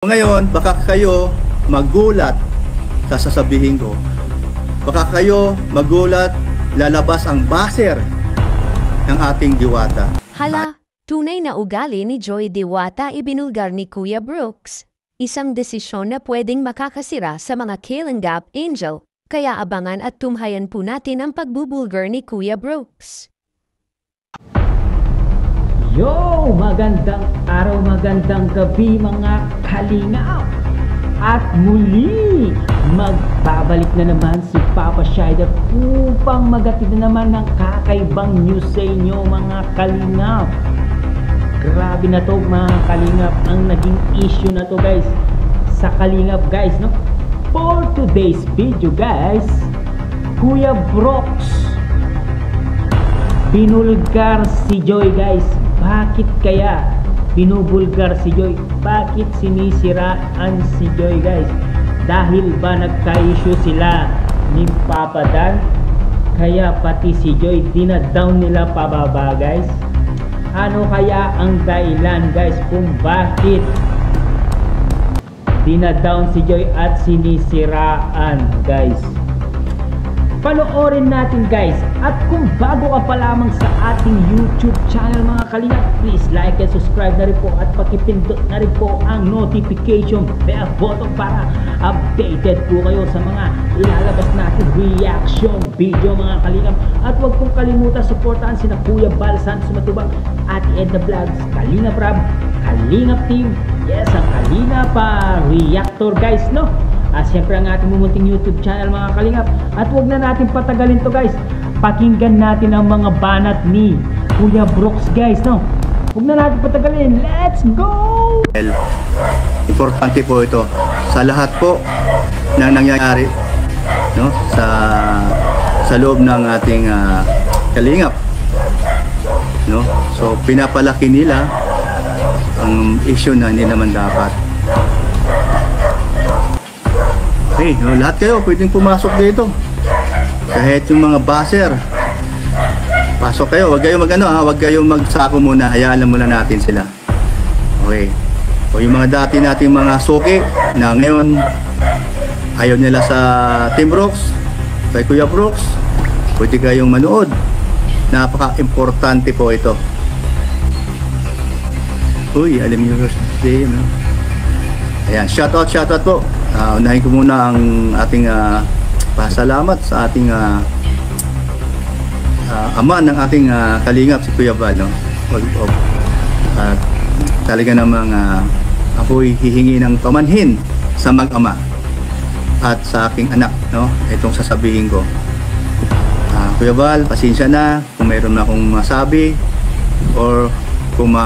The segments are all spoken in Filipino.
Ngayon, baka kayo magulat sa sasabihin ko. Baka kayo magulat, lalabas ang baser ng ating Diwata. Hala, tunay na ugali ni Joy Diwata ibinulgar ni Kuya Brooks. Isang desisyon na pwedeng makakasira sa mga Kalinga Angel, kaya abangan at tumhayan po natin ang pagbubulgar ni Kuya Brooks. Yo! Magandang araw, magandang gabi mga kalingap! At muli, magbabalik na naman si Papa Shider upang magatid na naman ng kakaibang news sa inyo mga kalingap. Grabe na to mga kalingap, ang naging issue na to guys sa kalingap guys, no? For today's video guys, Kuya Brooks binulgar si Joy guys. Bakit kaya binubulgar si Joy? Bakit sinisiraan si Joy guys? Dahil ba nagka-issue sila ni Papa Dan? Kaya pati si Joy dinadown nila pababa guys? Ano kaya ang dahilan guys kung bakit dinadown si Joy at sinisiraan guys? Panoorin natin guys. At kung bago ka pa lamang sa ating YouTube channel mga kalingap, please like and subscribe na rin po at pakipindot na rin po ang notification bell button para updated po kayo sa mga ilalabas natin reaction video mga kalingap. At huwag pong kalimutan suportahan sina Kuya Bal Santos Matubang, Ate Edna Vlogs, Kalingap Rab, Kalingap Team, yes, ang Kalingap Reactor guys, no? At syempre ang ating mumunting YouTube channel mga kalingap. At huwag na natin patagalin to guys. Pakinggan natin ang mga banat ni Kuya Brooks guys, no? Huwag na natin patagalin. Let's go! Importante po ito sa lahat po na nangyayari, no? Sa loob ng ating kalingap, no? So pinapalaki nila ang issue na hindi naman dapat. Okay, no, lahat kayo pwedeng pumasok dito. Kahit yung mga baser, pasok kayo. Huwag kayong huwag kayong magsako muna. Hayaan muna natin sila. Okay. O yung mga dati nating mga suki na ngayon ayaw nila sa Team Brooks, kay Kuya Brooks, pwede kayong manood. Napaka-importante po ito. Uy, alam niyo kasi, no? Ayan, shoutout po. Unahin ko muna ang ating pasalamat sa ating ama ng ating kalingap, si Kuya Bal, no? At talaga namang ako'y hihingi ng pamanhin sa mag-ama at sa aking anak, no? Itong sasabihin ko. Kuya Bal, pasensya na kung mayroon na akong masabi or kung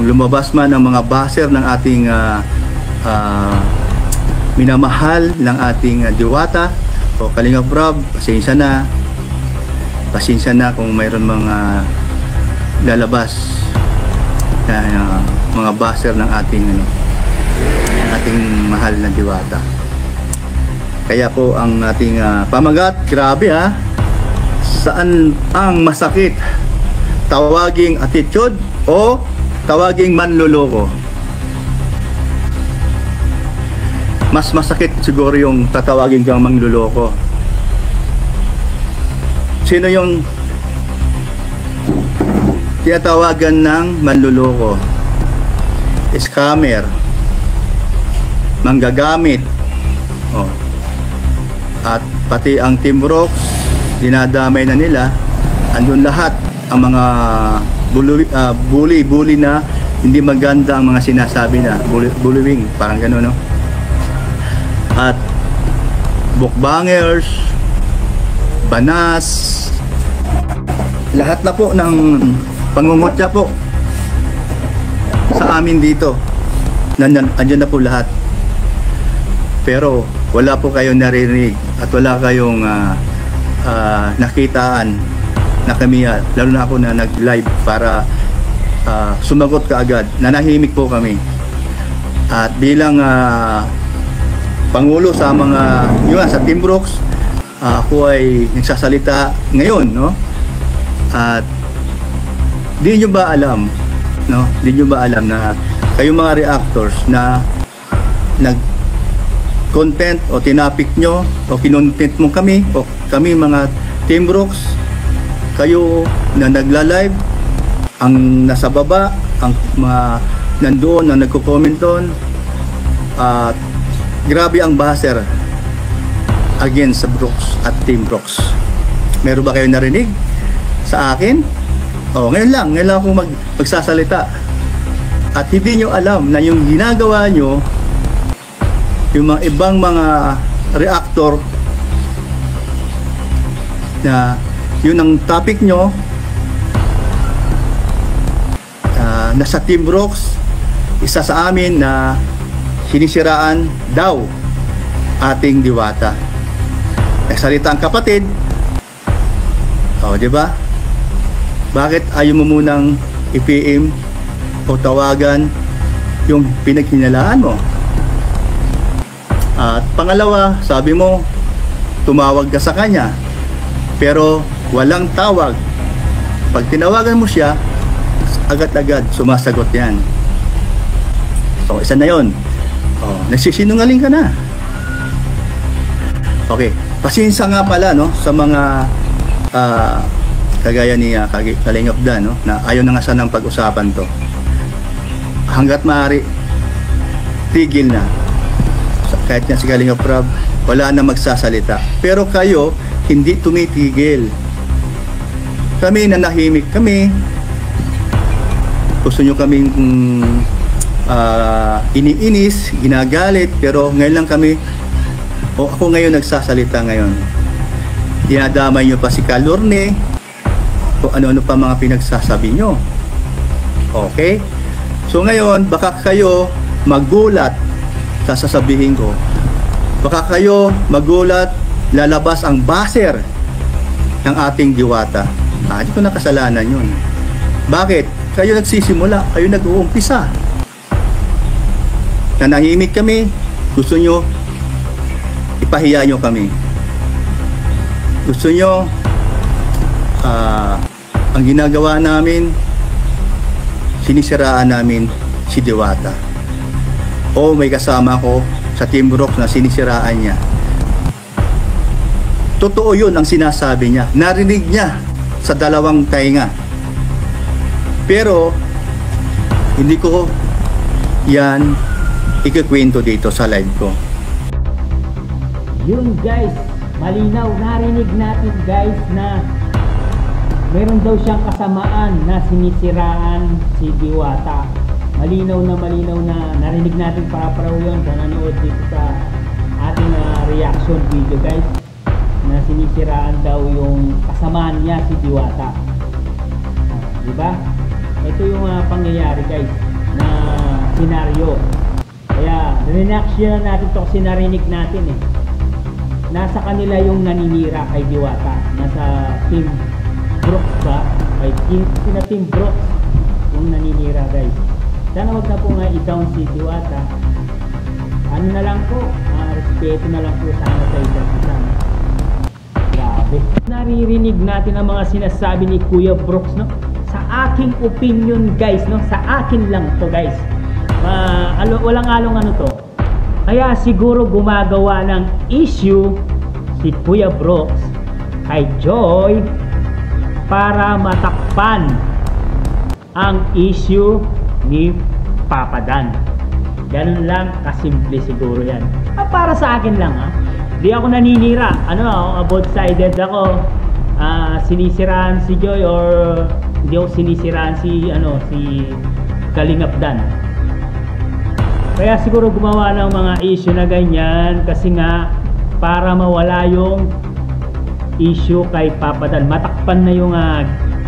lumabas man ang mga baser ng ating minamahal ng ating Diwata o Kalingap Rab, pasensya na kung mayroon mga lalabas na mga baser ng ating mahal na Diwata. Kaya po ang ating pamagat, grabe saan ang masakit? Tawaging attitude o tawaging manloloko? Mas masakit siguro yung tatawagin kang mangluloko. Sino yung tinatawagan ng manluloko? Scammer, manggagamit, at pati ang Team Brooks, dinadamay na nila. Andun lahat ang mga bully na hindi maganda ang mga sinasabi na bullying, parang gano'n, no? At bookbangers, banas, lahat na po ng pangungutya po sa amin dito, andyan na po lahat. Pero wala po kayong narinig at wala kayong nakitaan na kami, lalo na ako na nag-live para sumagot kaagad. Nanahimik po kami. At bilang Pangulo sa mga sa Team Brooks, ako ay nagsasalita ngayon, no? At di nyo ba alam, no? Di nyo ba alam na kayong mga reactors na nag-content o tinapik nyo o kinontent mo kami o kami mga Team Brooks, kayo na nagla-live, ang nasa baba, ang mga nandoon na nagko-comment doon, at grabe ang buzzer against sa Brooks at Team Brooks. Meron ba kayo narinig sa akin? Ngayon lang ako magsasalita. At hindi nyo alam na yung ginagawa nyo, yung mga ibang mga reactor na yun ang topic nyo, nasa Team Brooks, isa sa amin na sinisiraan daw ating Diwata. Nagsalita ang kapatid, di ba? Bakit ayaw mo munang i-PM o tawagan yung pinaghinalaan mo? At pangalawa, sabi mo, tumawag ka sa kanya, pero walang tawag. Pag tinawagan mo siya, agad-agad sumasagot yan. So, isa na yun. Nagsisinungaling ka na. Okay, pasensya nga pala, no, sa mga kagaya ni Kalingap Dan, no, na ayaw na nga sanang pag-usapan to. Hanggat maaari, tigil na. Kahit nga si Kalingap Rab, wala na magsasalita. Pero kayo, hindi tumitigil. Kami nanahimik kami. Gusto nyo kaming iniinis, ginagalit, pero ngayon lang kami, ako ngayon nagsasalita ngayon. Dinadamay nyo pa si Kalorne, kung ano-ano pa mga pinagsasabi nyo. Okay? So ngayon, baka kayo magulat sa sasabihin ko. Baka kayo magulat, lalabas ang buzzer ng ating Diwata. Hindi ko na kasalanan yun. Bakit? Kayo nagsisimula, kayo nag-uumpisa. Nanahimik kami, gusto nyo, ipahiya nyo kami. Gusto nyo, ang ginagawa namin, sinisiraan namin si Diwata. O may kasama ko sa Team Brooks na sinisiraan niya. Totoo yun ang sinasabi niya. Narinig niya sa dalawang tainga. Pero, hindi ko yan ikikwento dito sa live ko. Yun guys, malinaw, narinig natin guys na meron daw siyang kasamaan na sinisiraan si Diwata. Malinaw na narinig natin para yun sa nanood dito sa ating reaction video guys, na sinisiraan daw yung kasamaan niya si Diwata. Diba? Ito yung pangyayari guys na senaryo. Kaya reaction natin to kasi narinig natin nasa kanila yung naninira kay Diwata. Nasa Team Brooks ba? Kay Team Brooks yung naninira guys. Sana wag na po nga i-down si Diwata. Ano na lang po, respeto na lang po sana sa isa't isa. Grabe. Naririnig natin ang mga sinasabi ni Kuya Brooks, no? Sa aking opinion guys, no? Sa akin lang to guys. Walang along ano to. Kaya siguro gumagawa ng issue si Kuya Brooks kay Joy para matakpan ang issue ni Papa Dan. Ganun lang kasimple siguro yan. Para sa akin lang di ako naninira. Both-sided ako. Sinisiraan si Joy or hindi ako sinisiraan si Kalingap Dan. Kaya siguro gumawa ng mga issue na ganyan kasi nga para mawala yung issue kay Papa Dan. Matakpan na yung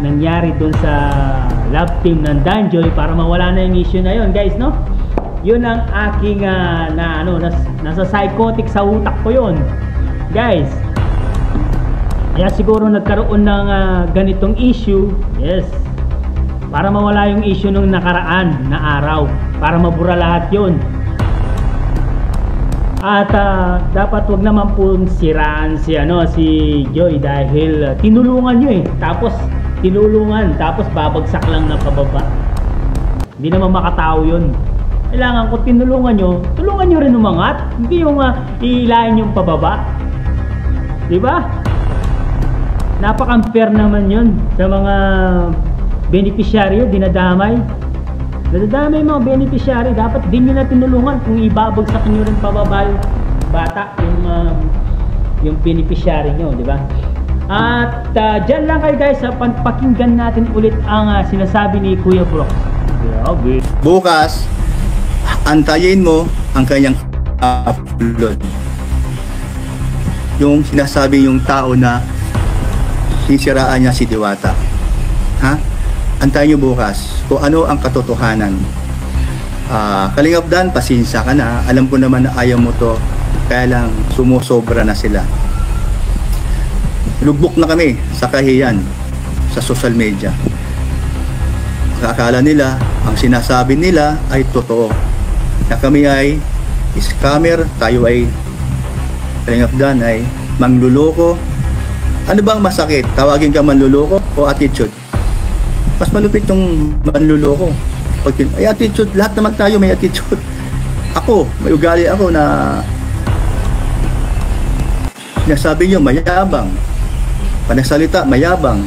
nangyari dun sa love team ng Danjoy para mawala na yung issue na yun guys, no? Yun ang aking nasa psychotic sa utak ko yun guys. Kaya siguro nagkaroon ng ganitong issue, yes, para mawala yung issue nung nakaraan na araw, para mabura lahat yun. At dapat wag naman po siraan si Joy dahil tinulungan nyo tapos babagsak lang na pababa. Hindi naman makatao yun. Kailangan kung tinulungan nyo rin umangat. Hindi yung iilain yung pababa. Diba? Napaka-unfair naman yun sa mga beneficiaryo, dinadamay. Nadadamay mga beneficiary. Dapat din nyo na tinulungan kung ibabagsak nyo rin pababa yung bata, yung beneficiary nyo, diba? At dyan lang kayo guys, pakinggan natin ulit ang sinasabi ni Kuya Brooks. Bukas, antayin mo ang kanyang upload. Yung sinasabi yung tao na sisiraan niya si Diwata. Ha? Antayin nyo bukas kung ano ang katotohanan. Kalingap Dan, pasensya ka na. Alam ko naman na ayaw mo to. Kaya lang, sumusobra na sila. Lugbok na kami sa kahiyan sa social media. Akala nila, ang sinasabi nila ay totoo. Na kami ay scammer, tayo ay Kalingap Dan ay mangluloko. Ano bang masakit? Tawagin ka manluloko o attitude? Mas malupit yung manluloko. Ay attitude, lahat naman tayo may attitude. Ako, may ugali ako na sinasabi nyo mayabang. Panasalita, mayabang.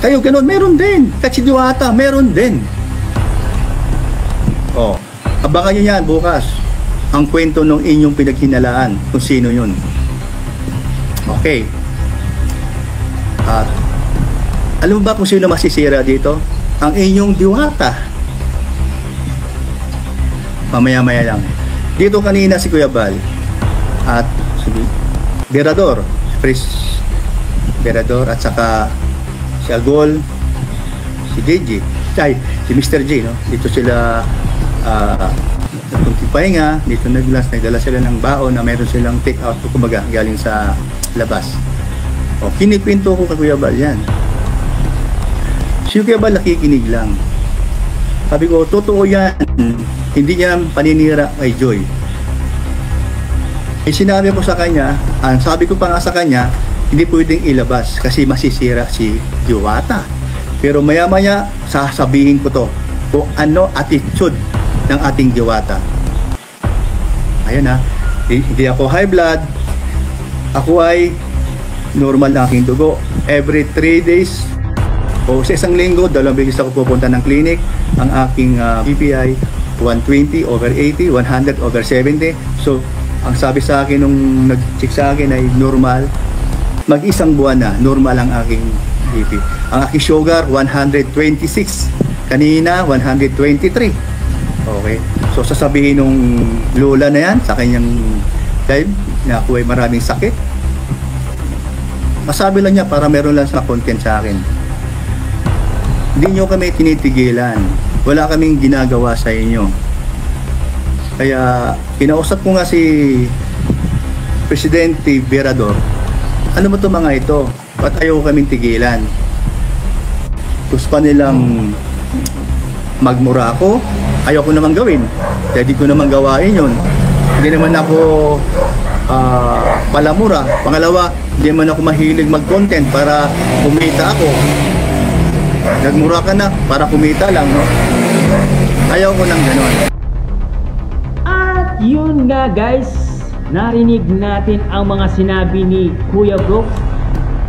Kayo ganun, meron din. Kahit si Diwata, meron din. Abangan nyo yan bukas. Ang kwento ng inyong pinaghinalaan kung sino yun. Okay. At alam mo ba kung sino masisira dito? Ang inyong Diwata. Mamaya-maya lang. Dito kanina si Kuya Bal at si Berador, Berador at saka si Agol, si DJ, si Mr. J, no? Dito sila pahinga, dito nagdala sila ng baon na meron silang take out, kumbaga galing sa labas. Kinipinto ko kay Kuya Bal yan. Si Kuya Bal nakikinig lang. Sabi ko, totoo yan. Hindi niya paninira kay Joy. Sinabi ko sa kanya, sabi ko pa nga sa kanya, hindi pwedeng ilabas kasi masisira si Diwata. Pero maya-maya, sasabihin ko to kung ano attitude ng ating Diwata. Ayun ha, hindi ako high blood. Ako ay normal na aking dugo. Every 3 days o sa isang linggo, 2 beses ako pupunta ng clinic. Ang aking BPI 120/80, 100/70. So ang sabi sa akin nung nag-check sa akin ay normal. Mag-isang buwan na, normal ang aking BP. Ang aking sugar, 126. Kanina, 123. Okay. So sasabihin nung lola na yan sa kanyang live na ako ay maraming sakit. Masabi lang niya para meron lang sa content sa akin. Hindi nyo kami tinitigilan. Wala kaming ginagawa sa inyo. Kaya kinausap ko nga si Presidente Berador. Ano mo to mga ito? Ba't ayaw kaming tigilan? Gusto pa nilang magmura ako? Ayaw ko naman gawin. Dahil di ko naman gawain yun. Hindi naman ako palamura. Pangalawa, hindi naman ako mahilig mag-content para kumita ako. Nagmura ka na para kumita lang, no? Ayaw ko nang gano'n. At yun nga guys, narinig natin ang mga sinabi ni Kuya Brooks.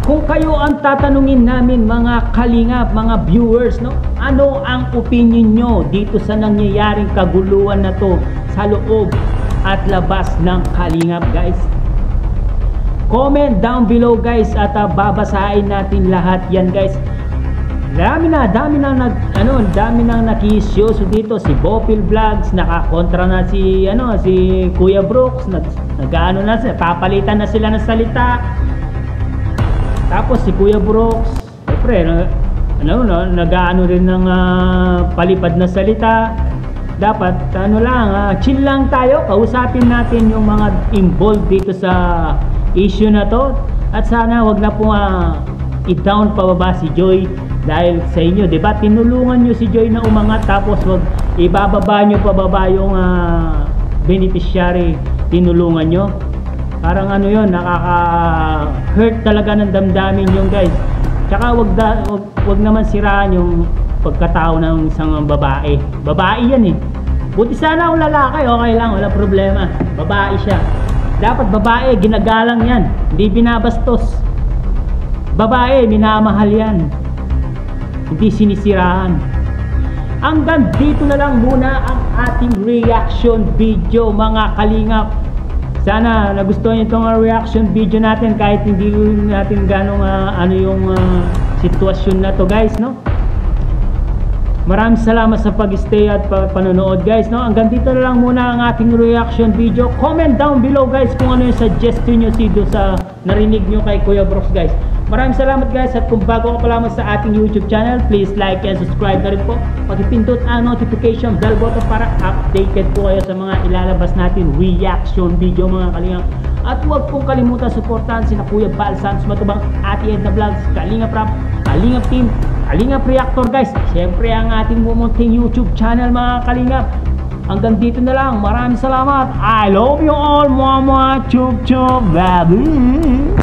Kung kayo ang tatanungin namin mga kalingap, mga viewers, no? Ano ang opinion nyo dito sa nangyayaring kaguluhan na to sa loob at labas ng kalingap guys? Comment down below guys at babasahin natin lahat yan guys. Dami nang nakisyoso dito. Si Bopil Vlogs nakakontra na si Kuya Brooks, nag-ano na sila, papalitan na sila ng salita. Tapos si Kuya Brooks, siyempre nag-ano rin ng palipad na salita. Dapat chill lang tayo, kausapin natin yung mga involved dito sa issue na to. At sana wag na po i-down pababa si Joy dahil sa inyo, di ba? Tinulungan nyo si Joy na umangat, tapos wag ibababa nyo pababa yung beneficiary tinulungan nyo. Parang yun, nakaka-hurt talaga ng damdamin yung guys. Tsaka wag naman siraan yung pagkatao ng isang babae. Babae yan eh. Buti sana kung lalaki, okay lang, wala problema. Babae siya. Dapat babae, ginagalang yan. Hindi binabastos. Babae, minamahal yan. Hindi sinisiraan. Hanggang dito na lang muna ang ating reaction video, mga kalingap. Sana nagustuhan nyo itong reaction video natin kahit hindi natin ganong ano yung sitwasyon na to, guys, no? Maraming salamat sa pag-stay at panonood, guys, no? Hanggang dito na lang muna ang ating reaction video. Comment down below, guys, kung ano yung suggestion nyo sa narinig nyo kay Kuya Brooks, guys. Maraming salamat, guys, at kung bago ka pa lamang sa ating YouTube channel, please like and subscribe na rin po. Pag-ipindot ang notification bell button para updated po kayo sa mga ilalabas natin reaction video, mga kalingap. At huwag pong kalimutan suportahan sina Kuya Bal Santos Matubang, Ate Edna Vlogs, Kalingap Rap, Kalingap Team, Kalingap Reactor, guys. Siyempre ang ating mumunting YouTube channel, mga kalingap. Hanggang dito na lang. Maraming salamat. I love you all, mama. Chup chup, baby.